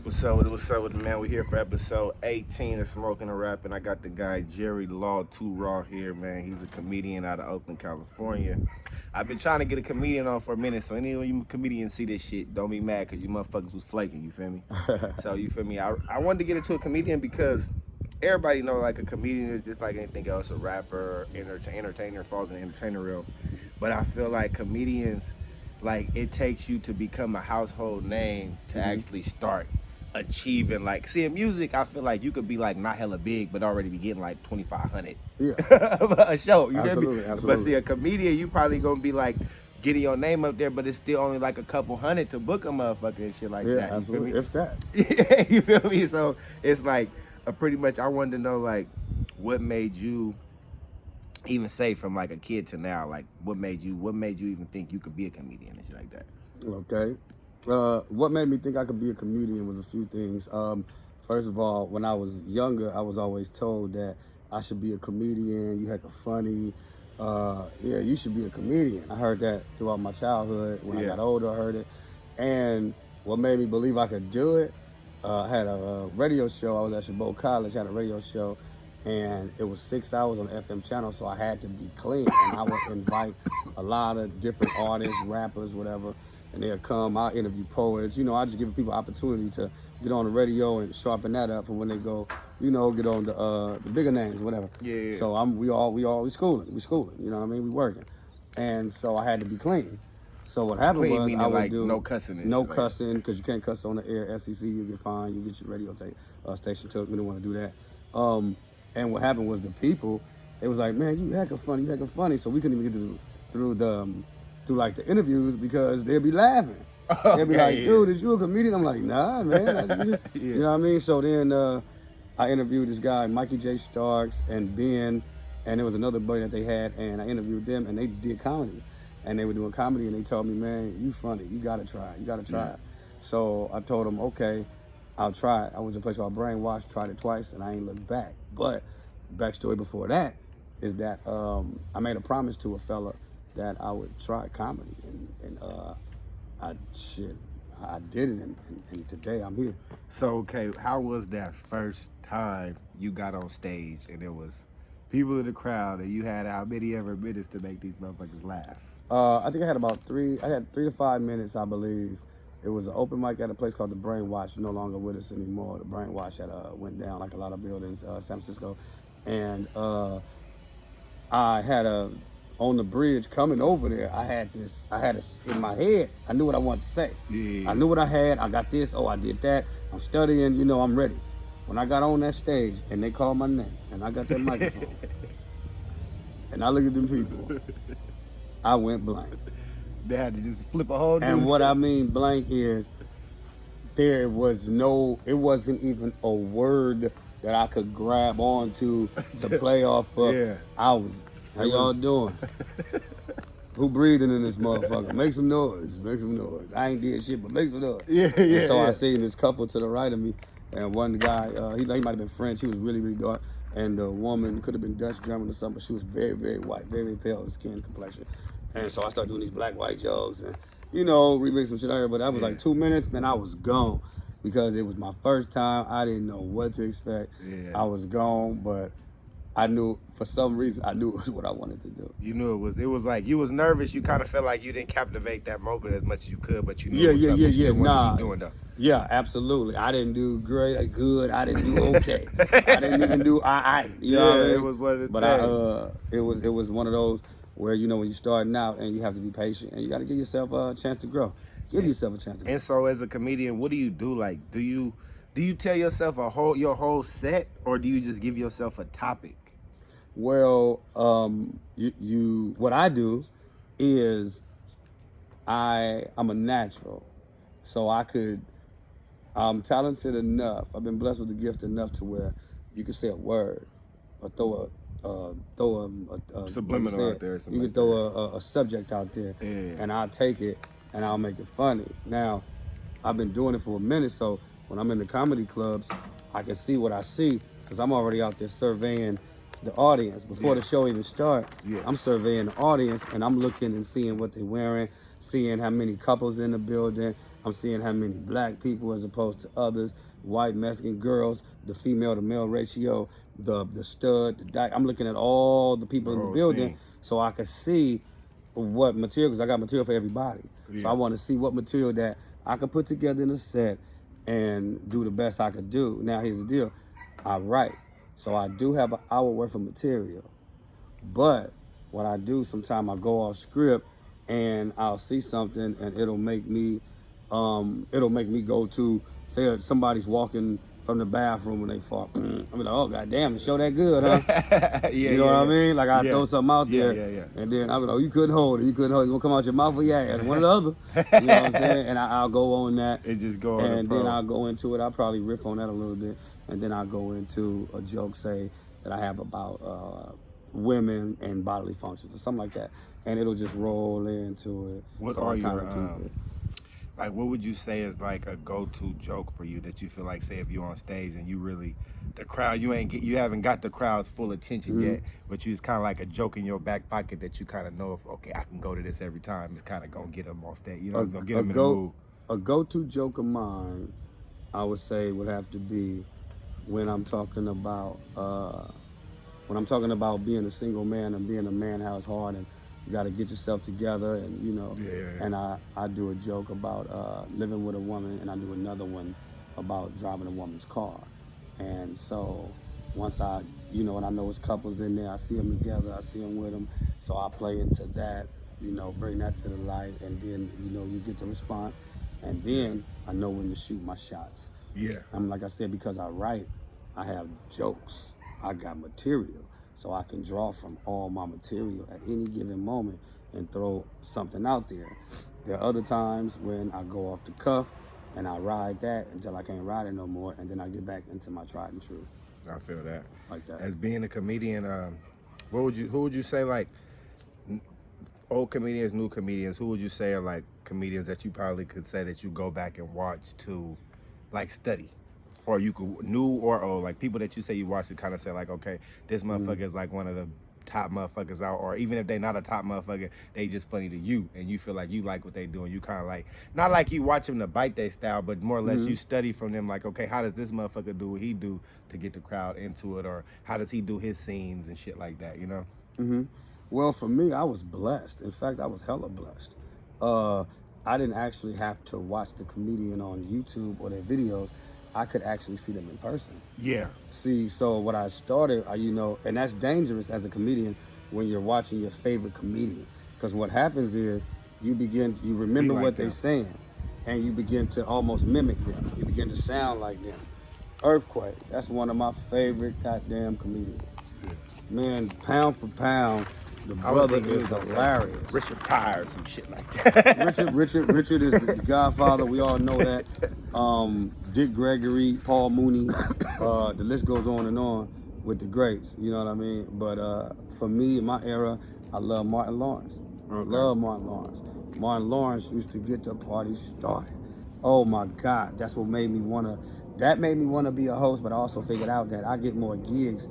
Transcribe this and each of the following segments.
What's up with the man? We're here for episode 18 of Smoking and Rapping. I got the guy Jerry Law 2 Raw here, man. He's a comedian out of Oakland, California. I've been trying to get a comedian on for a minute, so any of you comedians see this shit, don't be mad because you motherfuckers was flaking, you feel me? So you feel me? I wanted to get into a comedian because everybody know like a comedian is just like anything else, a rapper, entertainer, falls in the entertainer realm. But I feel like comedians, like it takes you to become a household name to actually start achieving, like, see, in music I feel like you could be like not hella big but already be getting like 2,500 Yeah, a show, you feel me? absolutely. But see, a comedian, you probably gonna be like getting your name up there, but it's still only like a couple hundred to book a motherfucker and shit like Yeah, that, absolutely. you If that. feel me? You feel me? So it's like pretty much I wanted to know like what made you even say from like a kid to now, like what made you even think you could be a comedian and shit like that? Okay. What made me think I could be a comedian was a few things. First of all, when I was younger, I was always told that I should be a comedian. You hecka funny. Yeah, you should be a comedian. I heard that throughout my childhood. When I got older, I heard it. And what made me believe I could do it, I had a radio show. I was at Chabot College, had a radio show, and it was 6 hours on the FM channel, so I had to be clean. And I would invite a lot of different artists, rappers, whatever, and they'll come. I'll interview poets. You know, I just give people opportunity to get on the radio and sharpen that up for when they go, you know, get on the bigger names, whatever. Yeah. So we schooling. You know what I mean? We working, and so I had to be clean. So what happened Clean was meaning I would like do no cussing and no shit, like- cussing, because you can't cuss on the air. FCC, you get fined. You get your radio station took. We didn't want to do that. And what happened was the people, it was like, man, you hecka funny. So we couldn't even get through like the interviews because they'd be laughing. They'd be like, dude, is you a comedian? I'm like, nah, man. You know what I mean? So then I interviewed this guy, Mikey J. Starks, and Ben, and there was another buddy that they had, and I interviewed them, and they did comedy. And they were doing comedy, and they told me, man, you funny. You got to try it. So I told them, okay, I'll try it. I went to a place called Brainwash, tried it twice, and I ain't looked back. But backstory before that is that I made a promise to a fella that I would try comedy, and I did it, and today I'm here. So okay, how was that first time you got on stage and there was people in the crowd and you had how many ever minutes to make these motherfuckers laugh? I think I had 3 to 5 minutes, I believe. It was an open mic at a place called the Brainwash, no longer with us anymore. The Brainwash had went down like a lot of buildings, San Francisco. And I had on the bridge coming over there, I had in my head, I knew what I wanted to say. Yeah. I knew what I had, I got this, I did that. I'm studying, you know, I'm ready. When I got on that stage and they called my name and I got that microphone and I looked at them people, I went blank. They had to just flip a whole And what I mean blank is it wasn't even a word that I could grab onto to play off of. Yeah. How y'all doing? Who breathing in this motherfucker? Make some noise. I ain't did shit, but make some noise. And so I seen this couple to the right of me, and one guy, he might have been French. He was really, really dark. And the woman could have been Dutch, German, or something, but she was very, very white, very, very pale skin complexion. And so I started doing these black-white jokes and, you know, remix some shit out here. But that was like 2 minutes, man, I was gone. Because it was my first time. I didn't know what to expect. Yeah. I was gone, but I knew, for some reason, I knew it was what I wanted to do. You knew it was like you was nervous. You kind of felt like you didn't captivate that moment as much as you could, but you knew it was something you still wanted to keep doing though. Yeah, absolutely. I didn't do great, good. I didn't do okay. I didn't even do I. You know what I mean? It was one of the But it was one of those where, you know, when you're starting out and you have to be patient and you got to give yourself a chance to grow. Give yourself a chance to grow. And so, as a comedian, what do you do? Like, do you tell yourself your whole set, or do you just give yourself a topic? Well, what I do is I'm a natural, so I'm talented enough. I've been blessed with the gift enough to where you can say a word or throw a Subliminal out there or something You like can throw a subject out there, and I'll take it and I'll make it funny. Now, I've been doing it for a minute, so when I'm in the comedy clubs, I can see what I see because I'm already out there surveying the audience. Before the show even starts, I'm surveying the audience and I'm looking and seeing what they're wearing, seeing how many couples in the building. I'm seeing how many black people as opposed to others, white Mexican girls, the female to male ratio, the stud, the dyke. I'm looking at all the people in the building so I can see what material, because I got material for everybody. Yeah. So I want to see what material that I can put together in a set and do the best I could do. Now here's the deal, I write. So I do have an hour worth of material. But what I do, sometimes I go off script and I'll see something and it'll make me go to, say somebody's walking from the bathroom when they fart. I'm like, oh goddamn, the show that good, huh? You know what I mean? Like I throw something out there, and then I'm like, oh, you couldn't hold it. You couldn't hold it. It's gonna come out your mouth or your ass, one or the other. You know what I'm saying? And I'll go on that. It just go on. And then I'll go into it. I'll probably riff on that a little bit, and then I'll go into a joke, say that I have about women and bodily functions or something like that, and it'll just roll into it. What so are I your keep it. like, what would you say is like a go-to joke for you that you feel like, say, if you're on stage and you really, the crowd, you haven't got the crowd's full attention yet, but you just kind of like a joke in your back pocket that you kind of know if, okay, I can go to this every time. It's kind of gonna get them off that, you know, it's gonna get them in the mood. A go-to joke of mine, I would say, would have to be when I'm talking about being a single man and being a man, how it's hard and you got to get yourself together, and you know. And I do a joke about living with a woman, and I do another one about driving a woman's car. And so once I, you know, and I know it's couples in there, I see them together, I see them with them, so I play into that, you know, bring that to the light, and then, you know, you get the response, and then I know when to shoot my shots. I'm like I said, because I write, I have jokes, I got material. So I can draw from all my material at any given moment and throw something out there. There are other times when I go off the cuff and I ride that until I can't ride it no more, and then I get back into my tried and true. I feel that. Like that. As being a comedian, who would you say, like, old comedians, new comedians, who would you say are like comedians that you probably could say that you go back and watch to, like, study? Or you could, new or old, like people that you say you watch to kind of say like, okay, this motherfucker is like one of the top motherfuckers out, or even if they not a top motherfucker, they just funny to you, and you feel like you like what they do, and you kind of like, not like you watch them to bite their style, but more or less you study from them, like, okay, how does this motherfucker do what he do to get the crowd into it, or how does he do his scenes and shit like that, you know? Well, for me, I was blessed. In fact, I was hella blessed. I didn't actually have to watch the comedian on YouTube or their videos. I could actually see them in person. See, so what I started, you know, and that's dangerous as a comedian when you're watching your favorite comedian. Because what happens is you remember what they're saying, and you begin to almost mimic them. You begin to sound like them. Earthquake, that's one of my favorite goddamn comedians. Man, pound for pound, the brother is hilarious. Richard Pryor, some shit like that. Richard is the Godfather. We all know that. Dick Gregory, Paul Mooney. The list goes on and on with the greats. You know what I mean? But for me, in my era, I love Martin Lawrence. Love Martin Lawrence. Martin Lawrence used to get the party started. Oh my God, that's what made me wanna. That made me wanna be a host. But I also figured out that I get more gigs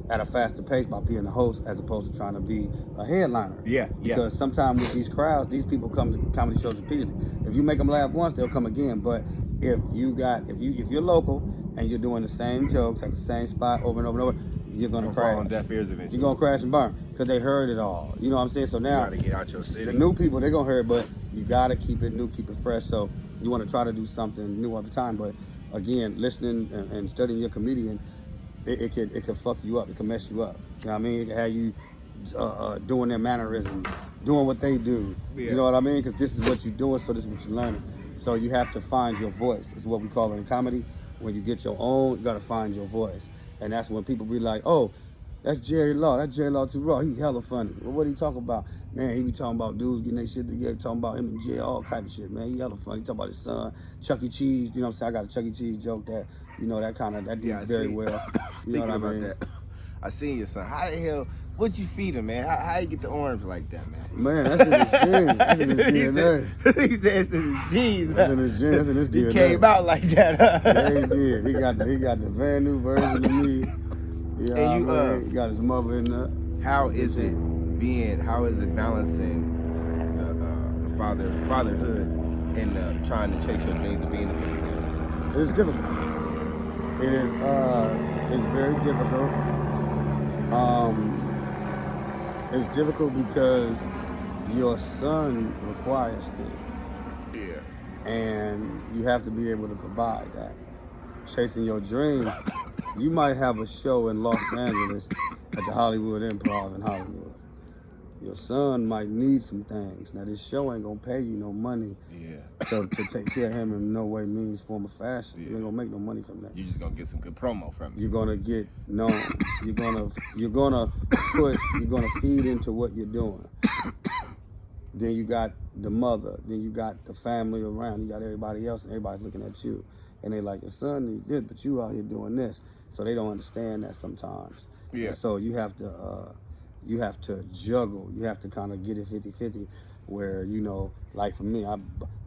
at a faster pace by being a host as opposed to trying to be a headliner. Because sometimes with these crowds, these people come to comedy shows repeatedly. If you make them laugh once, they'll come again. But if you're local and you're doing the same jokes at the same spot over and over and over, you're gonna crash. Fall on deaf ears eventually. You're gonna crash and burn because they heard it all. You know what I'm saying? So now you gotta get out your city. The new people, they're gonna hear it, but you gotta keep it new, keep it fresh. So you want to try to do something new all the time. But again, listening and studying your comedian, it can fuck you up. It can mess you up. You know what I mean? It can have you doing their mannerisms, doing what they do. You know what I mean? Because this is what you're doing, so this is what you're learning. So you have to find your voice. It's what we call it in comedy. When you get your own, you got to find your voice. And that's when people be like, oh, that's Jerry Law. That's Jerry Law too raw. He hella funny. Well, what he talking about? Man, he be talking about dudes getting their shit together, talking about him in jail, all kind of shit, man. He hella funny. He talking about his son, Chuck E. Cheese. You know what I'm saying? I got a Chuck E. Cheese joke that, you know, that did very well. You know what I mean? That, I seen your son. How the hell, what'd you feed him, man? How you get the arms like that, man? Man, that's in his genes. That's in his DNA. He said it's in his genes. That's in his genes. That's in his DNA. He came out like that, huh? Yeah, he did. He got the brand new version of me. You know what I mean? He got his mother in there. How is it balancing the fatherhood in trying to chase your dreams of being a comedian? It's difficult. It is. It's very difficult. It's difficult because your son requires things, Yeah. and you have to be able to provide that. Chasing your dream, you might have a show in Los Angeles at the Hollywood Improv in Hollywood. Your son might need some things. Now, this show ain't gonna pay you no money to take care of him in no way, means, form, or fashion. You ain't gonna make no money from that. You're just gonna get some good promo from it. You're gonna get known. You're gonna feed into what you're doing. Then you got the mother. Then you got the family around. You got everybody else, and everybody's looking at you, and they like, your son needs this, but you out here doing this. So they don't understand that sometimes. Yeah. And so you have to juggle. You have to kind of get it 50-50, where, you know, like for me,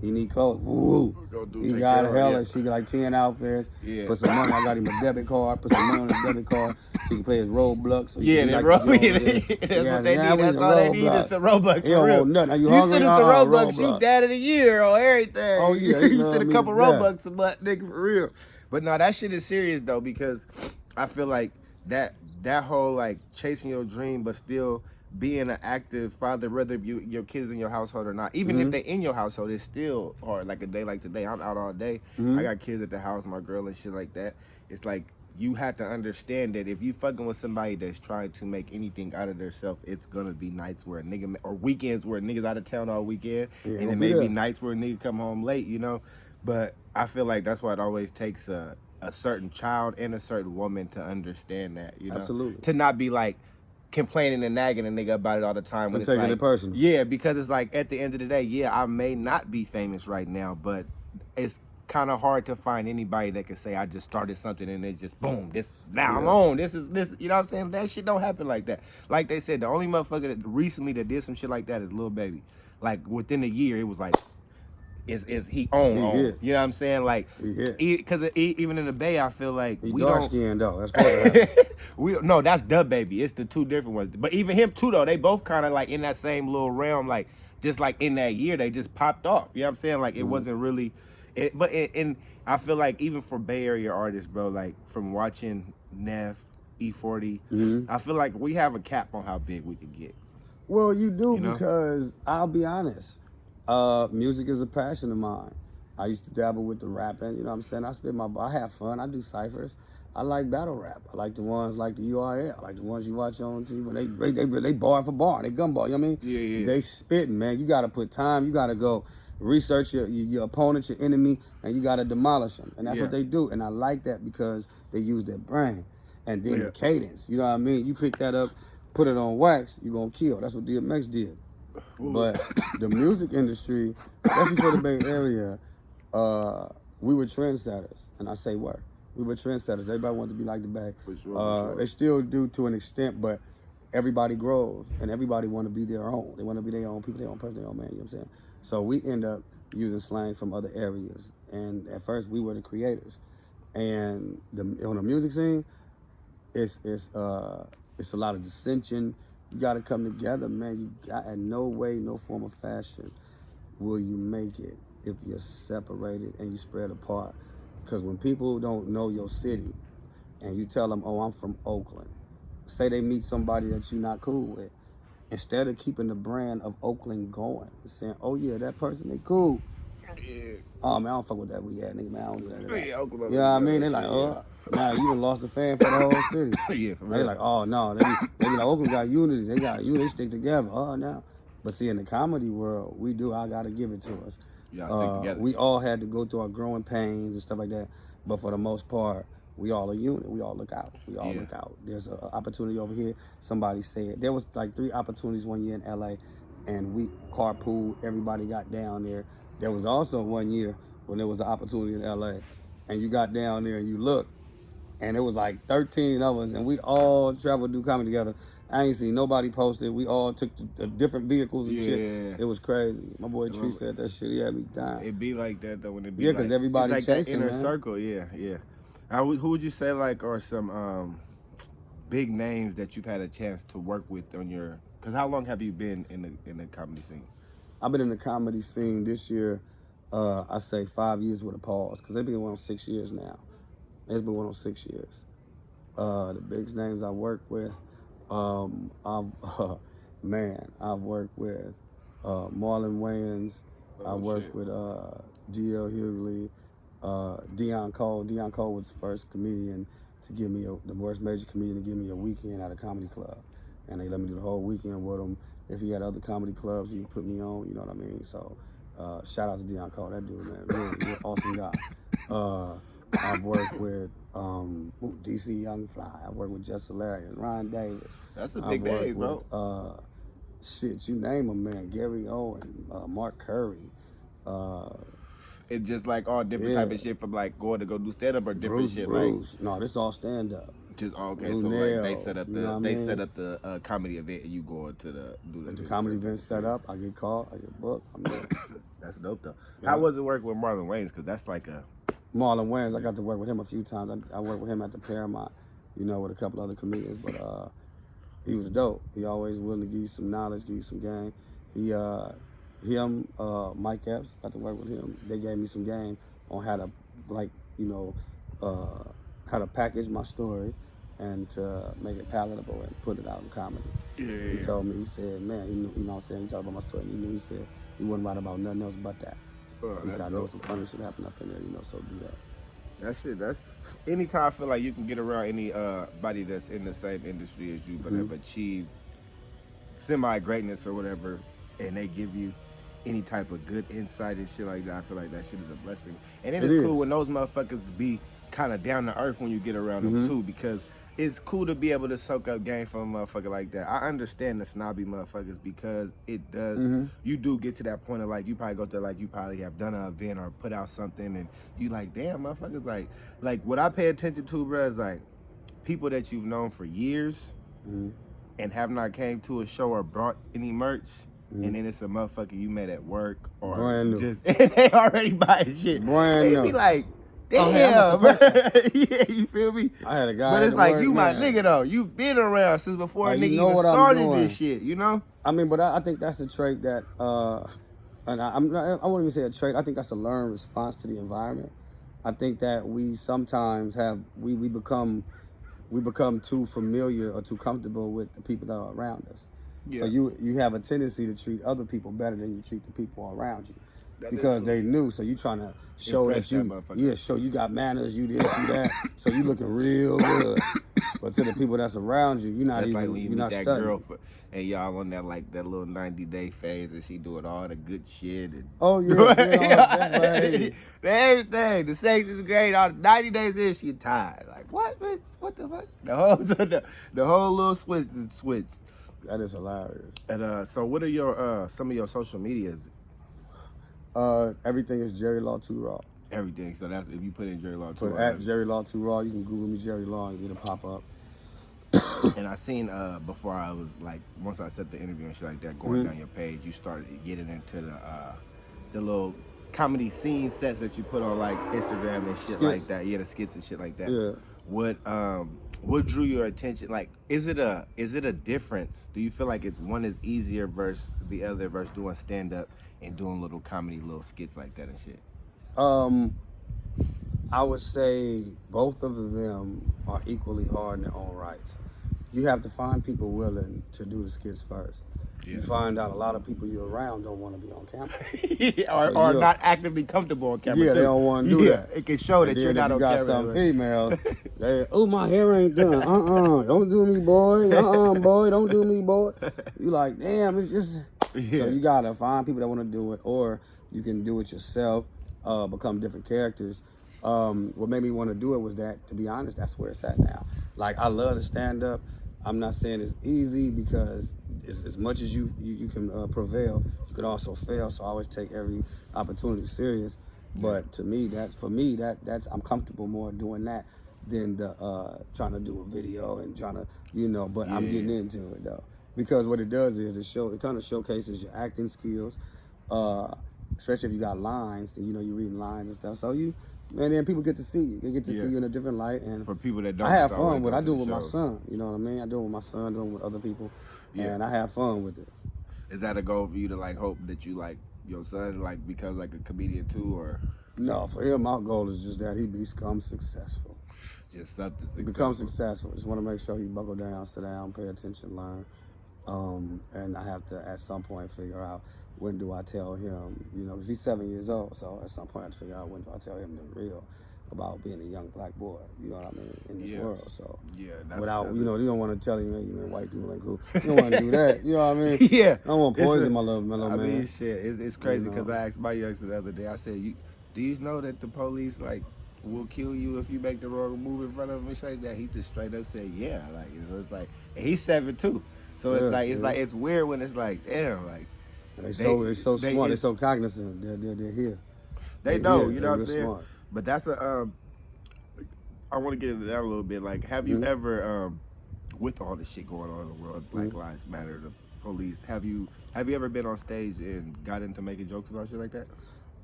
he need clothes. Woo! He got hella. She got like 10 outfits. Yeah. Put some money. I got him a debit card. Put some money on his debit card so he can play his Roblox. So Yeah, that's what they need. That's all they need is some Robux. He don't want nothing. You hungry? send him some Robux, you dad of the year on everything. Oh, yeah. You send a couple Robux a month, nigga, for real. But no, that shit is serious though, because I feel like that whole like chasing your dream but still being an active father, whether your kids in your household or not, even if they in your household, it's still hard. Like a day like today, I'm out all day. I got kids at the house, my girl and shit like that. It's like you have to understand that if you fucking with somebody that's trying to make anything out of themselves, it's gonna be nights where a nigga, or weekends where a nigga's out of town all weekend, and it may be nights where a nigga come home late, you know. But I feel like that's why it always takes a certain child and a certain woman to understand that, you know. Absolutely. To not be like complaining and nagging a nigga about it all the time. When And it's taking like, it personal. Yeah, because it's like at the end of the day, yeah, I may not be famous right now, but it's kind of hard to find anybody that can say I just started something and it just boom, I'm on. This, you know what I'm saying? That shit don't happen like that. Like they said, the only motherfucker that recently that did some shit like that is Lil Baby. Like within a year, it was like, is he on? You know what I'm saying? Like, because even in the Bay, I feel like he we dark don't. skinned though. That's part of that. We don't. No, that's the Baby. It's the two different ones. But even him too, though. They both kind of like in that same little realm. Like just like in that year, they just popped off. You know what I'm saying? Like it wasn't really. And I feel like even for Bay Area artists, bro, like from watching Neff, E40, I feel like we have a cap on how big we can get. Well, you do, You know? because I'll be honest. Music is a passion of mine. I used to dabble with the rapping, you know what I'm saying? I have fun, I do ciphers. I like battle rap. I like the ones like the URL. I like the ones you watch on TV when they bar for bar, they gun bar, you know what I mean? Yeah. They spitting, man. You gotta put time, you gotta go research your opponent, your enemy, and you gotta demolish them. And that's what they do. And I like that because they use their brain. And then the cadence, you know what I mean? You pick that up, put it on wax, you're gonna kill. That's what DMX did. But the music industry, especially for the Bay Area, we were trendsetters. And I say what? We were trendsetters. Everybody wanted to be like the Bay. For sure. They still do to an extent, but everybody grows and everybody want to be their own. They want to be their own people, their own person, their own man, you know what I'm saying? So we end up using slang from other areas. And at first we were the creators. And on the music scene, it's a lot of dissension. You got to come together, man. You got, in no way, no form of fashion will you make it if you're separated and you spread apart. Because when people don't know your city and you tell them, oh, I'm from Oakland, say they meet somebody that you're not cool with, instead of keeping the brand of Oakland going, saying, oh yeah, that person, they cool. Yeah. Oh man, I don't fuck with that weak ass nigga, man. I don't do that. Yeah, Oakland, You know what I mean? They like, oh, now you done lost a fan for the whole city. Yeah, for They real. like, oh no, they be like, Oakland got unity. They got unity, they stick together. Oh no. But see, in the comedy world, I gotta give it to us. Y'all stick together. We all had to go through our growing pains and stuff like that. But for the most part, we all a unit. We all look out. We all look out. There's an opportunity over here. Somebody said there was like 3 opportunities one year in LA, and we carpooled. Everybody got down there. There was also one year when there was an opportunity in LA, and you got down there and you looked, and it was like 13 of us, and we all traveled to do comedy together. I ain't seen nobody posted. We all took the different vehicles and shit. It was crazy. My boy Tree said that shit. He had me dying. It be like that though when it be Yeah, 'cause everybody it's like chasing, that inner man. circle. Yeah. Who would you say like are some big names that you've had a chance to work with on your? Because how long have you been in the comedy scene? I've been in the comedy scene this year. I say 5 years with a pause, because they've been going on 6 years now. It's been going on 6 years. The biggest names I work with, I've worked with Marlon Wayans. I worked with D.L. Hughley, Deion Cole. Deion Cole was the first comedian to give me the worst major comedian to give me a weekend at a comedy club, and they let me do the whole weekend with him. If he had other comedy clubs, he put me on. You know what I mean? So, shout out to Deion Cole, that dude, man, really awesome guy. I've worked with DC Young Fly. I've worked with Jess Hilarious, Ryan Davis. That's a big name, bro. Shit, you name them, man. Gary Owen, Mark Curry. It's just like all different type of shit from like going to go do stand up or different shit. Bruce. Like No, this all stand up. just okay. Lou So Nail, like they set up the you know what I mean? set up the comedy event and you going to The comedy event set up. I get called. I get booked. I'm there. That's dope though. Yeah. How was it working with Marlon Wayans? Because that's like a Marlon Wayans, I got to work with him a few times. I worked with him at the Paramount, with a couple other comedians, but he was dope. He always willing to give you some knowledge, give you some game. Mike Epps, got to work with him. They gave me some game on how to, how to package my story and to make it palatable and put it out in comedy. He told me, he said, man, he knew, you know what I'm saying? He talked about my story, and he knew, he said, he wouldn't write about nothing else but that. He said, I know some funny shit happened up in there, so do that. That's anytime I feel like you can get around anybody that's in the same industry as you but have achieved semi-greatness or whatever, and they give you any type of good insight and shit like that, I feel like that shit is a blessing. And then it's cool when those motherfuckers be kind of down to earth when you get around them too, because it's cool to be able to soak up game from a motherfucker like that. I understand the snobby motherfuckers because it does, you do get to that point of like, you probably go through like, you probably have done an event or put out something and you like, damn, motherfuckers, like what I pay attention to, bro, is like people that you've known for years and have not came to a show or brought any merch. And then it's a motherfucker you met at work or Brand new. just, and they already buying shit. Brand They new. be like, Oh, damn, hey, bro. Yeah, you feel me? I had a guy But at it's the like, work, you my man. nigga though. You been around since before a You nigga know even what I'm started doing. this shit, you know? I mean, but I think that's a trait that, and I wouldn't even say a trait. I think that's a learned response to the environment. I think that we sometimes have, we become too familiar or too comfortable with the people that are around us. Yeah. So you have a tendency to treat other people better than you treat the people around you. That Because is they knew, so you trying to show Impress that you, that motherfucker. show you got manners, you this, you that, so you looking real good. But to the people that's around you, you're not That's even, like when you you're meet not that studying. girl and y'all on that like that little 90-day phase and she doing all the good shit and Oh yeah, all the best behavior. everything. The sex is great. All 90 days in, she tired. Like what, bitch? What the fuck? The whole little switch. That is hilarious. And so, what are your some of your social medias? Everything is Jerry Law 2 Raw. Everything. So that's if you put in Jerry Law 2 Put Raw. at Jerry Law 2 Raw. You can Google me Jerry Law and it'll pop up. And I seen before I was like once I set the interview and shit like that, going down your page, you started getting into the little comedy scene sets that you put on like Instagram and shit like Skits. that. Yeah, the skits and shit like that. Yeah. What drew your attention? Like, is it a difference? Do you feel like one is easier versus the other versus doing stand up and doing little comedy little skits like that and shit? I would say both of them are equally hard in their own rights. You have to find people willing to do the skits first. You find out a lot of people you're around don't want to be on camera. or not actively comfortable on camera. Yeah, too. they don't want to do that. It can show that And you're then not if on you got camera. some right? females, they, oh, my hair ain't done. Don't do me, boy. Boy, don't do me, boy. You like, damn, it's just. Yeah. So you gotta find people that want to do it, or you can do it yourself, become different characters. What made me want to do it was that, to be honest, that's where it's at now. Like, I love to stand up. I'm not saying it's easy because as much as you can prevail, you could also fail. So I always take every opportunity serious. But to me, that's I'm comfortable more doing that than trying to do a video and trying to, but I'm getting into it though. Because what it does is it kind of showcases your acting skills, especially if you got lines, and you're reading lines and stuff. So and then people get to see you. They get to see you in a different light. And For people that don't, I have start when fun it with it. I comes do to it with the my shows. son. You know what I mean? I do it with my son, do it with other people. And I have fun with it. Is that a goal for you to like hope that you like your son like become like a comedian too, or No, for him, my goal is just that he becomes successful. just something He becomes successful. Just want to make sure he buckle down, sit down, pay attention, learn. And I have to, at some point, figure out when do I tell him, you know, because he's 7 years old. So at some point, I have to figure out when do I tell him the real about being a young black boy, you know what I mean, in this world. So yeah, without, you know, you don't want to tell him, hey, man, white people ain't cool. You don't want to do that, you know what I mean? Yeah, I don't want to poison my little man. I mean, shit, it's crazy You because know. I asked my youngster the other day. I said, do you know that the police like will kill you if you make the wrong move in front of them and shit like that? He just straight up said, yeah, like it's like, and he's 7 too. So it's like it's weird when it's like, damn, like They're so smart, they're so cognizant, they're here. They know, here. you know They're what I'm real saying? smart. But that's I want to get into that a little bit. Like, have you ever, with all the shit going on in the world, Black Lives Matter, the police, have you ever been on stage and got into making jokes about shit like that?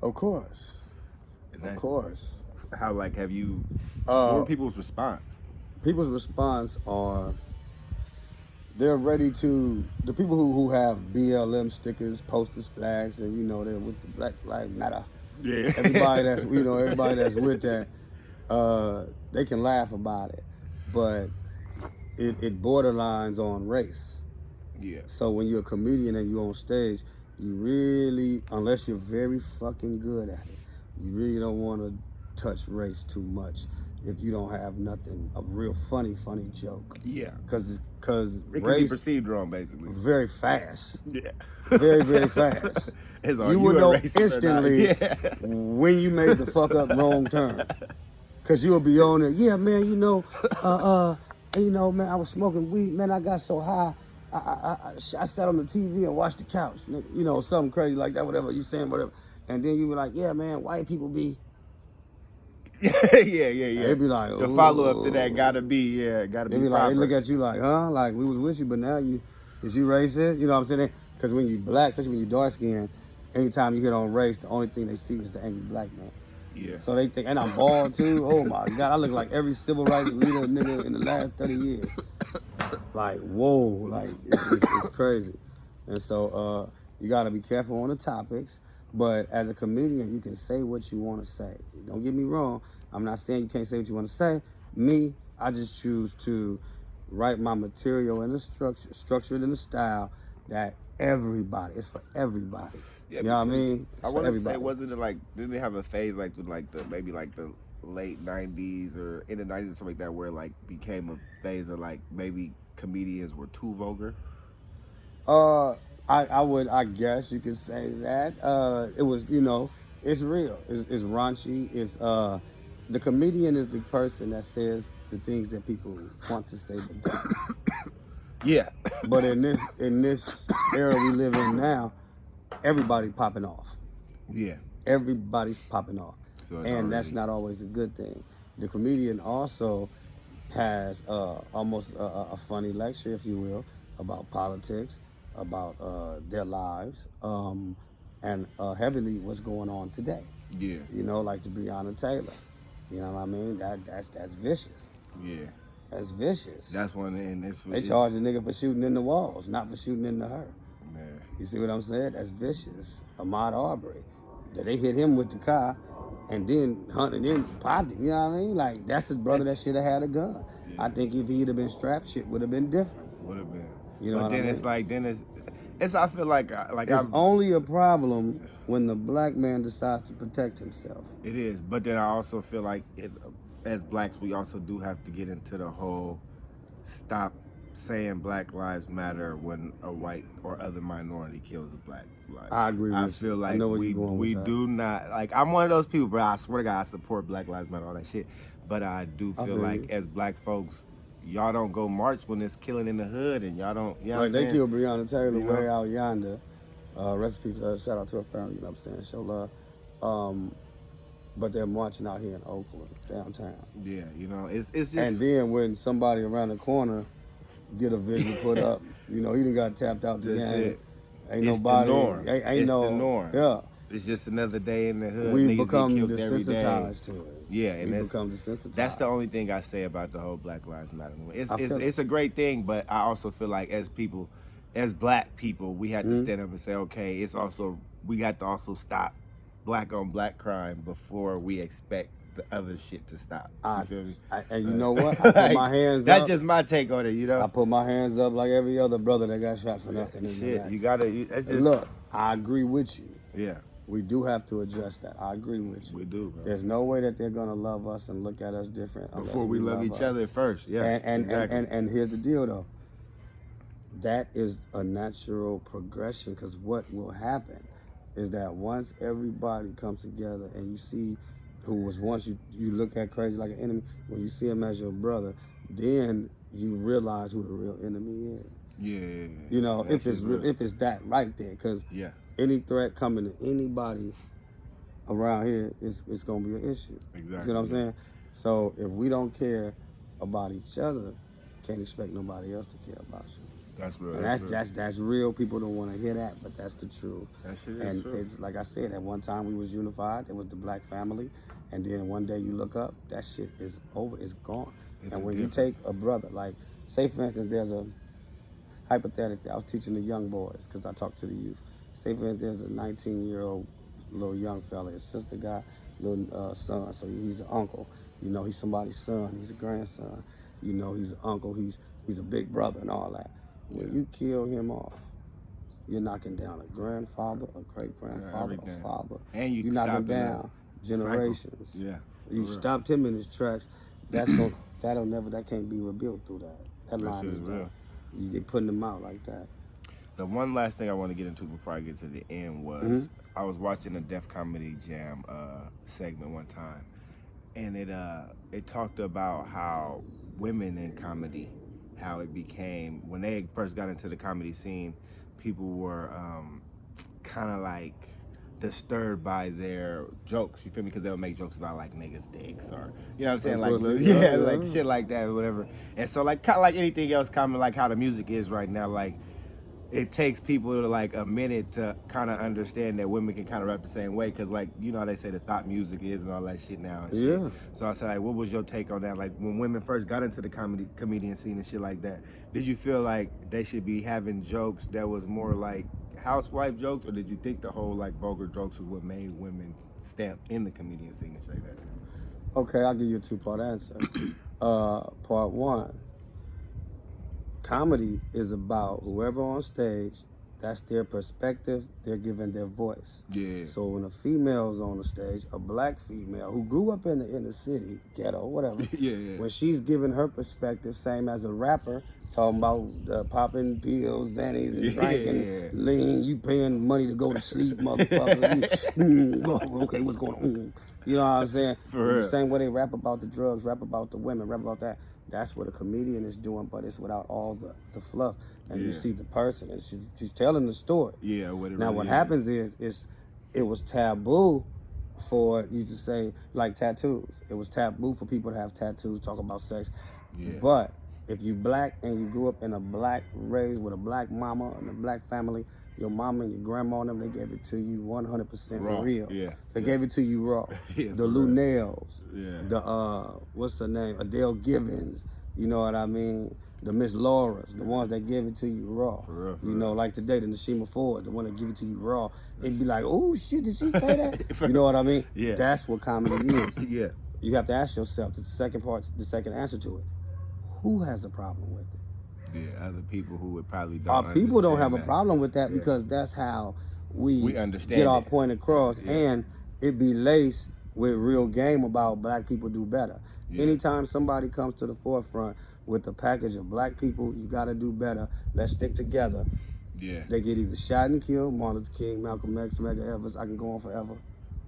Of course. And Of course. How, like, have you, what were people's response? People's response are, they're ready to, the people who have BLM stickers, posters, flags, and, you know, they're with the Black Lives Matter. Yeah. Everybody that's, you know, everybody that's with that, they can laugh about it. But it borderlines on race. Yeah. So when you're a comedian and you're on stage, you really, unless you're very fucking good at it, you really don't want to touch race too much if you don't have nothing, a real funny joke. Yeah. Because It can be race perceived wrong, basically. very fast. Yeah. Very fast. It's all You would a know racist or not. instantly Yeah. when you made the fuck up wrong turn. Cause you'll be on there, yeah, man, you know, man, I was smoking weed, man, I got so high, I sat on the TV and watched the couch, nigga, you know, something crazy like that, whatever you saying, whatever. And then you be like, yeah, man, white people be. yeah. They be like, the follow up to that gotta be They proper. be like, they look at you like, huh? Like, we was with you, but now is you racist? You know what I'm saying? Because when you black, especially when you dark skinned, anytime you hit on race, the only thing they see is the angry black man. Yeah. So they think, and I'm bald too. Oh my God, I look like every civil rights leader nigga in the last 30 years. Like, whoa, like it's crazy. And so you gotta be careful on the topics. But as a comedian, you can say what you want to say. Don't get me wrong. I'm not saying you can't say what you want to say. Me, I just choose to write my material in a structured in a style that it's for everybody. Yeah, you know what I mean? I It's want for to say, everybody. wasn't it like, didn't they have a phase like with like the maybe like the late 90s or in the 90s or something like that where like became a phase of like maybe comedians were too vulgar? I guess you could say that. It was, you know, it's real. It's raunchy. It's the comedian is the person that says the things that people want to say but don't. Yeah. But in this era we live in now, everybody popping off. Yeah. Everybody's popping off. So it's And that's already- not always a good thing. The comedian also has almost a funny lecture, if you will, about politics, about their lives, and heavily what's going on today. Yeah. You know, like to Breonna Taylor. You know what I mean? That's vicious. Yeah. That's vicious. That's one, and it's They charge a nigga for shooting in the walls, not for shooting into her. Man. You see what I'm saying? That's vicious. Ahmaud Arbery. That they hit him with the car and then popped him. You know what I mean? Like, that's his brother that should have had a gun. Yeah. I think if he'd have been strapped, shit would have been different. Would have been. You know but what then I it's mean? like, it's I feel like It's I'm, only a problem when the black man decides to protect himself. it is, but then I also feel like as blacks, we also do have to get into the whole stop saying Black Lives Matter when a white or other minority kills a black life. I agree with I you. feel I like know where you're going with we that. do not, like, I'm one of those people, bro. I swear to God, I support Black Lives Matter, all that shit. But I do I feel feel like you. as black folks, y'all don't go march when it's killing in the hood, and y'all don't, you know what Like, I'm they saying? killed Breonna Taylor You know? way out yonder. Recipes, shout out to her family, you know what I'm saying? Show love. But they're marching out here in Oakland, downtown. Yeah, you know, it's just. And then when somebody around the corner get a video put up, you know, he done got tapped out the That's game. it. Ain't It's nobody, the norm. ain't It's no, the norm. yeah. It's just another day in the hood. We Niggas get become killed every day. desensitized to it. Yeah, and we that's, become desensitized. that's the only thing I say about the whole Black Lives Matter movement. I feel It's a great thing, but I also feel like as people, as black people, we had to stand up and say, okay, it's also we got to also stop black on black crime before we expect the other shit to stop. You feel me? And you know what? I put my hands That's up. just my take on it, you know? I put my hands up like every other brother that got shot for nothing. Shit, you gotta, that's just... Look, I agree with you. Yeah. We do have to address that. I agree with you. We do, bro. There's no way that they're gonna love us and look at us different before we love each other first. Yeah, and here's the deal, though. That is a natural progression, because what will happen is that once everybody comes together and you see who was once you look at crazy like an enemy, when you see him as your brother, then you realize who the real enemy is. Yeah. You know, if it's that right there, because any threat coming to anybody around here it's gonna be an issue. Exactly. You see what I'm saying? So if we don't care about each other, can't expect nobody else to care about you. That's real. And that's real. People don't want to hear that, but that's the truth. That shit is and true. It's like I said, at one time we was unified. It was the black family, and then one day you look up, that shit is over. It's gone. And when you take a brother, like say for instance, there's a hypothetically, I was teaching the young boys because I talk to the youth. Say for instance, there's a 19-year-old little young fella. His sister got a little son, so he's an uncle. You know, he's somebody's son. He's a grandson. You know, he's an uncle. He's a big brother and all that. When you kill him off, you're knocking down a grandfather, a great-grandfather, a father. And you're knocking down generations. Cycle. Yeah. You stopped him in his tracks. That can't be rebuilt through that. That line is done. You're putting them out like that. The one last thing I want to get into before I get to the end was I was watching a Def Comedy Jam segment one time, and it talked about how women in comedy, how it became, when they first got into the comedy scene, people were kind of like disturbed by their jokes, you feel me? Because they'll make jokes about like niggas' dicks or, you know what I'm saying? Like, like shit like that or whatever. And so like kind of like anything else, kind of like how the music is right now, like it takes people like a minute to kind of understand that women can kind of rap the same way, because like, you know how they say the thought music is and all that shit now and shit. So I said, like, what was your take on that? Like when women first got into the comedian scene and shit like that, did you feel like they should be having jokes that was more like housewife jokes, or did you think the whole like vulgar jokes was what made women stamp in the comedian scene and shit like that? Okay, I'll give you a two-part answer. Part one, comedy is about whoever on stage, that's their perspective, they're giving their voice. Yeah. So when a female's on the stage, a black female who grew up in the inner city, ghetto, whatever, when she's giving her perspective, same as a rapper, talking about popping pills, Xannies, and drinking lean, you paying money to go to sleep, motherfucker. Okay, what's going on? You know what I'm saying? The same way they rap about the drugs, rap about the women, rap about that. That's what a comedian is doing, but it's without all the fluff. And you see the person, and she's telling the story. Yeah. What happens is it was taboo for you to say, like tattoos. It was taboo for people to have tattoos, talk about sex. Yeah. But if you black and you grew up in a black, raised with a black mama and a black family, your mama and your grandma and them, they gave it to you 100% real. They gave it to you raw. The Lou Nails, the what's her name, Adele Givens, you know what I mean? The Miss Lauras, the ones that give it to you raw. You know, like today, the Nashima Ford, the one that give it to you raw. It'd be like, oh shit, did she say that? You know what I mean? That's what comedy is. You have to ask yourself, the second answer to it, who has a problem with it? Yeah, other people who would probably don't. Our people don't have a problem with that because that's how we understand get our point across, and it be laced with real game about black people do better. Anytime somebody comes to the forefront with a package of black people, you gotta do better. Let's stick together. They get either shot and killed, Martin Luther King, Malcolm X, Medgar Evers. I can go on forever.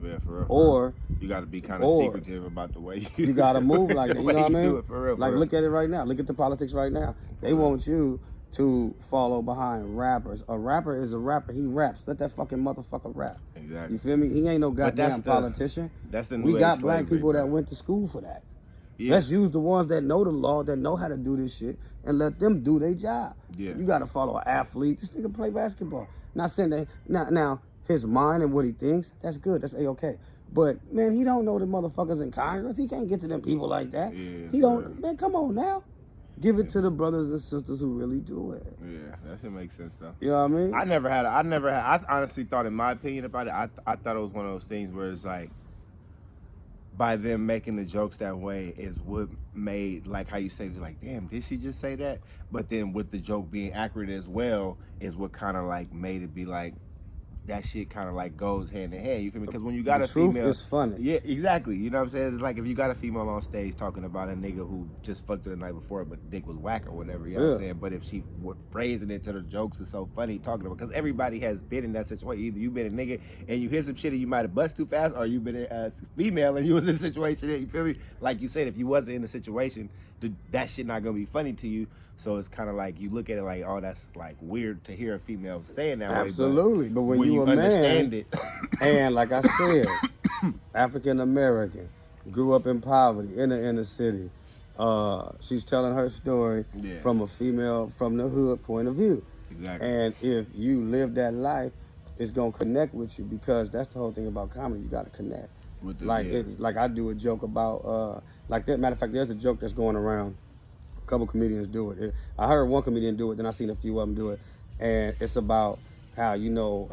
Yeah, for real. Or you got to be kind of secretive about the way you got to move like that. You know what I mean? Do it for real, like, look at it right now. Look at the politics right now. They want you to follow behind rappers. A rapper is a rapper. He raps. Let that fucking motherfucker rap. Exactly. You feel me? He ain't no goddamn politician. That's the new We got age black slavery, people bro. that went to school for that. Let's use the ones that know the law, that know how to do this shit, and let them do their job. You got to follow an athlete. This nigga play basketball. Not saying that. Now, his mind and what he thinks, that's good. That's A-okay. But, man, he don't know the motherfuckers in Congress. He can't get to them people like that. He don't. Man, come on now. Give it to the brothers and sisters who really do it. Yeah, that should make sense though. You know what I mean? I honestly thought, in my opinion about it, I thought it was one of those things where it's like, by them making the jokes that way is what made, like how you say, like, damn, did she just say that? But then with the joke being accurate as well is what kind of like made it be like, that shit kind of like goes hand in hand. You feel me? Because when you got The a truth female, is funny. yeah, exactly. You know what I'm saying? It's like if you got a female on stage talking about a nigga who just fucked her the night before, but the dick was whack or whatever. You know what I'm saying? But if she were phrasing it to the jokes is so funny talking about, because everybody has been in that situation. Either you been a nigga and you hit some shit and you might have bust too fast, or you been a female and you was in a situation that, you feel me? Like you said, if you wasn't in the situation, that shit not gonna be funny to you. So it's kind of like you look at it like, oh, that's like weird to hear a female saying that. Absolutely, but when you a understand man, it, and like I said, African American, grew up in poverty in the inner city. She's telling her story from a female from the hood point of view. Exactly. And if you live that life, it's gonna connect with you, because that's the whole thing about comedy. You gotta connect. With the, Like I do a joke about like that. Matter of fact, there's a joke that's going around. A couple comedians do it. I heard one comedian do it, then I seen a few of them do it, and it's about how you know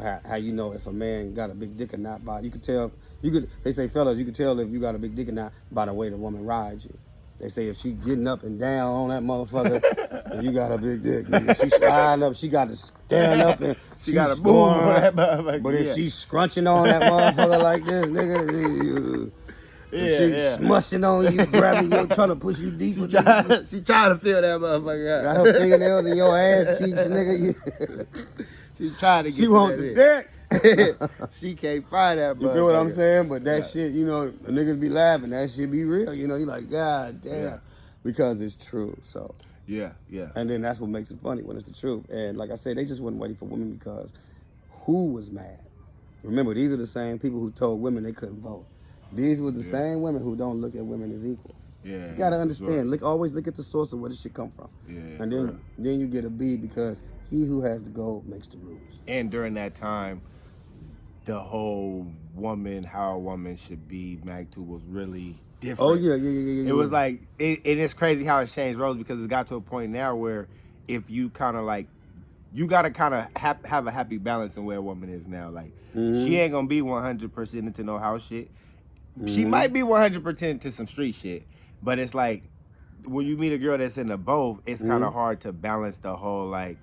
if a man got a big dick or not by, you could tell. They say, fellas, you could tell if you got a big dick or not by the way the woman rides you. They say if she getting up and down on that motherfucker, and you got a big dick. Nigga. She sliding up, she got to stand up and she got to move on that motherfucker. But if she's scrunching on that motherfucker like this, nigga. She's smushing on you, grabbing you, trying to push you deeper. She trying to feel that motherfucker out. Got her fingernails in your ass cheeks, nigga. She's trying to get. She want the dick. She can't find that motherfucker. You feel what I'm saying? But that shit, you know, the niggas be laughing. That shit be real. You know, you like, God damn. Because it's true, so. Yeah. And then that's what makes it funny, when it's the truth. And like I said, they just wasn't waiting for women, because who was mad? Remember, these are the same people who told women they couldn't vote. These were the same women who don't look at women as equal. Yeah, you gotta understand. Always look at the source of where this shit come from. Yeah, and then you get a B, because he who has the gold makes the rules. And during that time, the whole how a woman should be magnitude was really different. Oh yeah. It was like it's crazy how it changed roles, because it got to a point now where if you kind of like, you gotta kind of have a happy balance in where a woman is now. Like she ain't gonna be 100% into no house shit. She might be 100% to some street shit, but it's like when you meet a girl that's into both, it's kind of hard to balance the whole like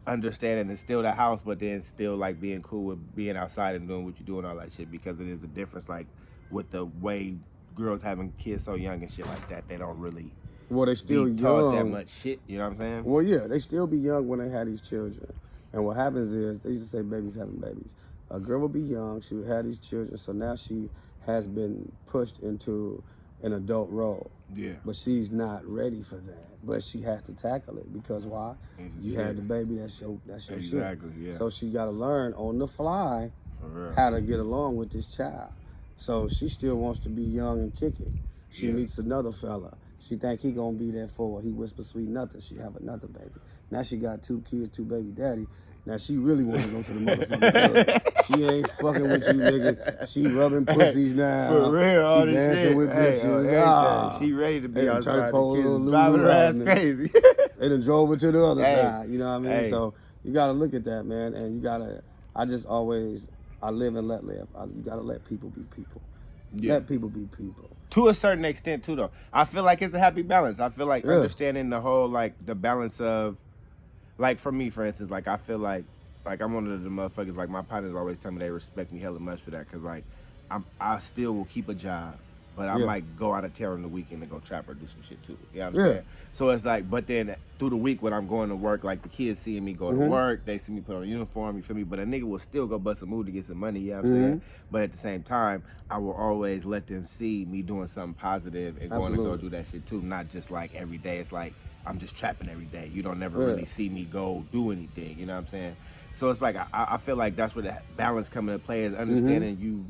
understanding and still the house, but then still like being cool with being outside and doing what you do and all that shit, because it is a difference like with the way girls having kids so young and shit like that. They don't really they still be taught young. that much shit. You know what I'm saying? Well, yeah, they still be young when they have these children. And what happens is, they used to say babies having babies. A girl will be young, she would have these children, so now she has been pushed into an adult role. Yeah. But she's not ready for that. But she has to tackle it, because why? You had the baby, that's your shit. Exactly, yeah. So she gotta learn on the fly how to get along with this child. So she still wants to be young and kick it. She meets another fella. She think he gonna be there for her. He whisper sweet nothing. She have another baby. Now she got 2 kids, 2 baby daddy. Now she really want to go to the motherfucking club. She ain't fucking with you, nigga. She rubbing pussies now. For real, all she this dancing shit. with bitches. She ready to be outside. Driving her ass crazy. They done drove her to the other side. You know what I mean? So you gotta look at that, man. And you gotta. I live and let live. You gotta let people be people. Let people be people. To a certain extent, too, though. I feel like it's a happy balance. I feel like understanding the whole, like, the balance of, like, for me, for instance, like, I feel like I'm one of the motherfuckers, like, my partners always tell me they respect me hella much for that, because, like, I still will keep a job, but I might go out of town on the weekend and go trap or do some shit, too. You know what I'm saying? So it's like, but then through the week when I'm going to work, like, the kids seeing me go to work, they see me put on a uniform, you feel me? But a nigga will still go bust a move to get some money, you know what I'm saying? But at the same time, I will always let them see me doing something positive and going to go do that shit, too. Not just, like, every day. It's like, I'm just trapping every day. You don't never really see me go do anything, you know what I'm saying? So it's like, I feel like that's where the balance come into play, is understanding you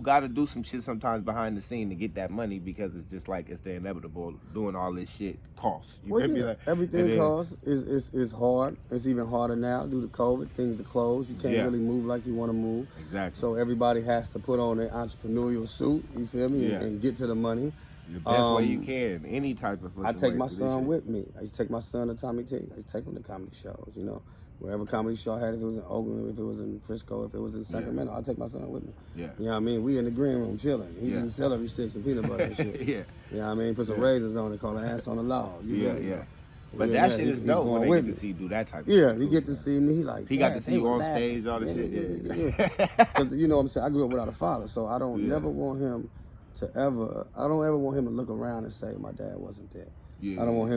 gotta do some shit sometimes behind the scene to get that money, because it's just like, it's the inevitable. Doing all this shit costs. Like, everything costs. Is hard. It's even harder now due to COVID. Things are closed. You can't really move like you want to move. Exactly. So everybody has to put on their entrepreneurial suit, you feel me, and get to the money. The best way you can, any type of. I take way my through this son shit. with me. I used to take my son to Tommy T. I used to take him to comedy shows, you know. Wherever comedy show I had, if it was in Oakland, if it was in Frisco, if it was in Sacramento, I'd take my son with me. Yeah. You know what I mean? We in the green room chilling. He Yeah. eating celery sticks and peanut butter and shit. Yeah. You know what I mean? Put some raisins on it, call it ass on the law. You feel Yeah, me? yeah. So, But we that in shit there. is He's dope going when they with get me. to see you do that type of Yeah, shit. he too, get to man. see me. He like, He got "Dad, to see they you were on laughing." stage, all the shit. Yeah. Because you know what I'm saying, I grew up without a father, so I don't Yeah. never want him to ever. I don't ever want him to look around and say my dad wasn't there. Yeah. I don't want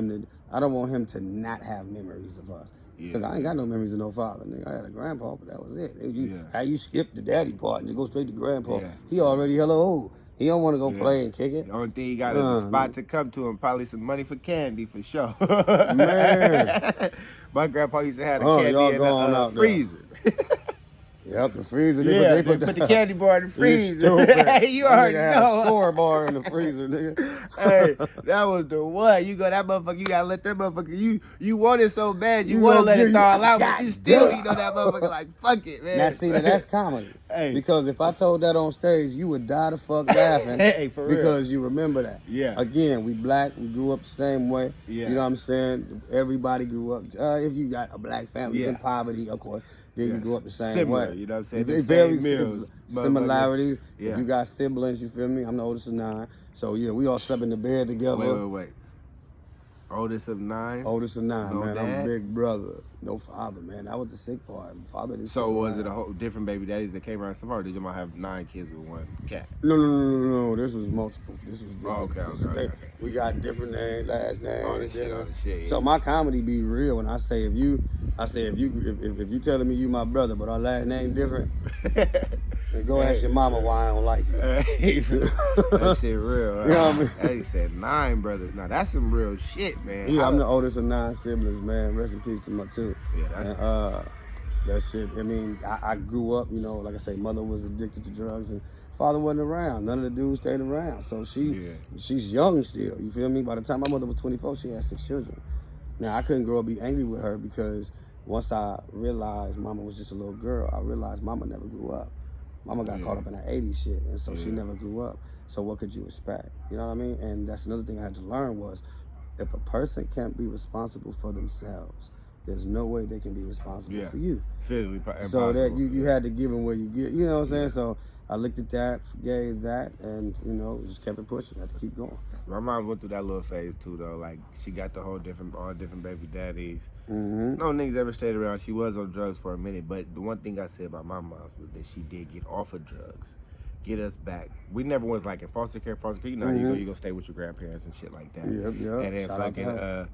him to not have memories of us. Because Yeah. I ain't got no memories of no father. Nigga, I had a grandpa, but that was it. Yeah. How you skip the daddy part and just go straight to grandpa? Yeah. He already hella old. He don't want to go Yeah. play and kick it. The only thing he got is a spot to come to and probably some money for candy for sure. Man. My grandpa used to have the Oh, candy y'all in going the out there. freezer. Yep, the freezer. Yeah, They put the candy bar in the You freezer. stupid. You That already nigga had know. a scoreboard in the freezer, nigga. Hey, that was the one. You go that motherfucker. You gotta let that motherfucker. You want it so bad. You You want to gonna let give it you- thaw out, but God you still, damn. you know that motherfucker like fuck it, man. Now see, that's comedy. Hey. Because if I told that on stage, you would die the fuck laughing. Hey, for real. Because you remember that. Yeah. Again, we black, we grew up the same way. Yeah. You know what I'm saying? Everybody grew up. If you got a black family Yeah. in poverty, of course, then you Yes. grew up the same Similar, way. you know what I'm saying? They The very same meals, similarities. Yeah. If you got siblings, you feel me? I'm the oldest of 9. So yeah, we all slept in the bed together. Wait. Oldest of 9. Oldest of 9, No man. I'm dad? big brother. No father, man. That was the sick part. Father didn't So stick was around. it a whole different baby daddies that came around somehow, or did you might have 9 kids with one cat? No. This was multiple. This was different. okay, This was- okay. We got different names, last names. All this shit, all this shit, yeah. So my comedy be real when I say if you telling me you my brother, but our last name different, then go ask your mama why I don't like you. Hey, that shit real. You know what I mean? Hey, said 9 brothers. Now that's some real shit, man. Yeah, I'm the oldest of 9 siblings, man. Rest in peace to my 2. Yeah, that's- And, that shit. I mean, I grew up, you know, like I say, mother was addicted to drugs and father wasn't around. None of the dudes stayed around. So she's young still. You feel me? By the time my mother was 24, she had 6 children. Now I couldn't grow up be angry with her because once I realized mama was just a little girl, I realized mama never grew up. Mama got caught up in that 80s shit, and so she never grew up. So what could you expect? You know what I mean? And that's another thing I had to learn was if a person can't be responsible for themselves, there's no way they can be responsible for you. Physically So that impossible. you had to give them where you get, you know what I'm saying? So I looked at that, forgave that, and you know, just kept it pushing. Had to keep going. My mom went through that little phase too, though. Like she got the whole all different baby daddies. Mm-hmm. No niggas ever stayed around. She was on drugs for a minute, but the one thing I said about my mom was that she did get off of drugs, get us back. We never was like in foster care. You know, you go stay with your grandparents and shit like that. Yep. And then Shout out to fucking her.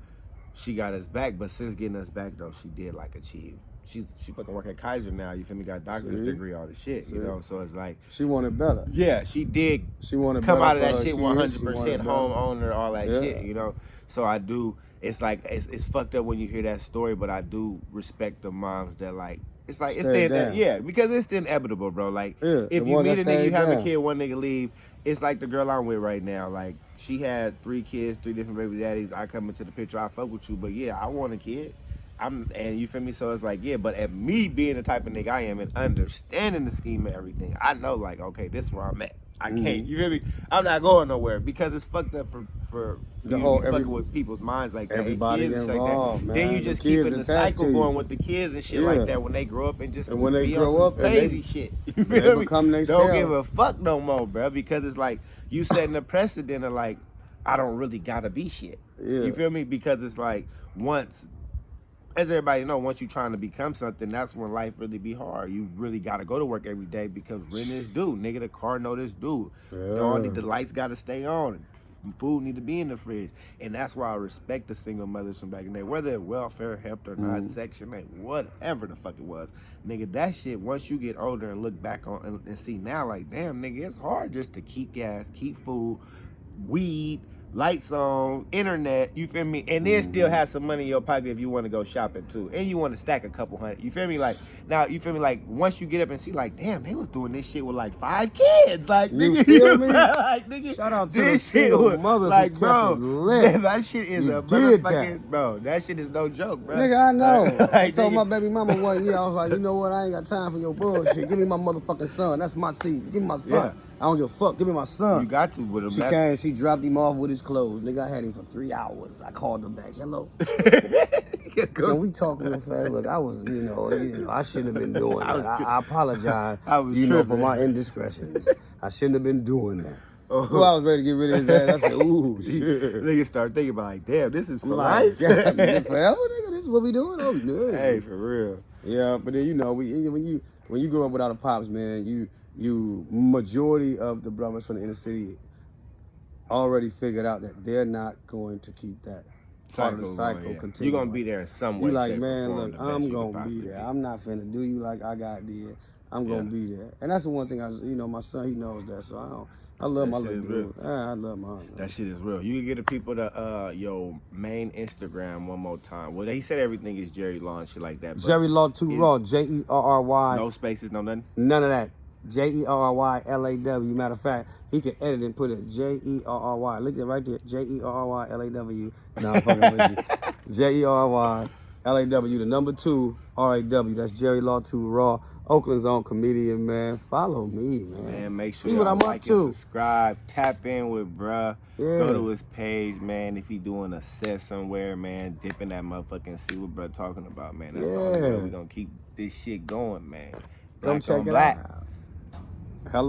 she got us back, but since getting us back though, she did like achieve. She fucking work at Kaiser now. You feel me? Got a doctor's degree, all the shit. You know, so it's like She wanted better. yeah, she did She wanted come better out of for that her shit kids. 100% She wanted better. homeowner, all that Yeah. shit, you know. So I do. It's like it's fucked up when you hear that story, but I do respect the moms that like. It's like Stay down. yeah, because it's inevitable, bro. Like Yeah, if the you ones meet a that nigga, you stay have a down. kid, one nigga leave. It's like the girl I'm with right now. Like she had 3 kids, 3 different baby daddies. I come into the picture, I fuck with you, but yeah, I want a kid. And you feel me? So it's like, yeah, but at me being the type of nigga I am and understanding the scheme of everything, I know like, okay, this is where I'm at. I can't, you feel me? I'm not going nowhere because it's fucked up for The you whole- fucking with people's minds like that. and everybody kids and shit involved, like that. Then man. you The just kids keeping the attached cycle to you. going with the kids and shit Yeah. like that when they grow up and just And when they be on grow some up and crazy shit. You they feel me? become they Don't self. give a fuck no more, bro, because it's like you setting a precedent of like, I don't really gotta be shit. Yeah. You feel me? Because it's like once, as everybody know, once you're trying to become something, that's when life really be hard. You really gotta go to work every day because rent is due. Nigga, the car note is due. The lights gotta stay on. Food need to be in the fridge. And that's why I respect the single mothers from back in the day. Whether it welfare helped or not, Section 8, whatever the fuck it was. Nigga, that shit, once you get older and look back on and see now, like, damn, nigga, it's hard just to keep gas, keep food, weed, lights on, internet, you feel me? And then still have some money in your pocket if you want to go shopping too. And you want to stack a couple hundred. You feel me? Like, now, you feel me? Like, once you get up and see, like, damn, they was doing this shit with like 5 kids. Like, You nigga, feel me? like, nigga, Shout out to the this shit single was, mothers like, who bro, kept it lit. that shit is You a did motherfucking, that. bro, that shit is no joke, bro. Nigga, I know. Like, I told my nigga, baby mama one year, I was like, you know what? I ain't got time for your bullshit. Give me my motherfucking son. That's my seed. Give me my son. Yeah. I don't give a fuck. Give me my son. you got to with him. She came, she dropped him off with his clothes. Nigga, I had him for 3 hours. I called him back. Hello. Can we talk real fast? Look, I was, you know, I shouldn't have been doing that. I apologize, I was for tripping. my indiscretions. I shouldn't have been doing that. Oh. Well, I was ready to get rid of his ass. I said, ooh, shit. Niggas start thinking about like, damn, this is for Like, life. yeah, forever, nigga. This is what we doing. Oh, no. Hey, for real. Yeah, but then when you grow up without a pops, man, you majority of the brothers from the inner city already figured out that they're not going to keep that part of the cycle continuing. You're gonna be there in some way. You like, shape, or man, form, look, the best I'm you gonna could be possibly there. be. I'm not finna do you like I got did. I'm gonna be there, and that's the one thing my son, he knows that, so I love my That little shit is dude. I love my. That shit is real. You can get the people to your main Instagram one more time. Well, he said everything is Jerry Law and shit like that. But Jerry Law 2 Raw, Jerry. no spaces, no nothing. None of that. Jerrylaw. Matter of fact, he can edit and put it Jerry. Look at it right there. Jerrylaw. Nah, I'm fucking with you. Jerrylaw. The number 2 RAW. That's Jerry Law 2 Raw. Oakland's own comedian, man. Follow me, man. Man, make sure See what y'all I'm like up to. and subscribe. Tap in with bruh. Yeah. Go to his page, man. If he doing a set somewhere, man, dip in that motherfucker and see what bruh talking about, man. That's the only way Yeah. we gonna keep this shit going, man. Come Black check on it black. out. Hello.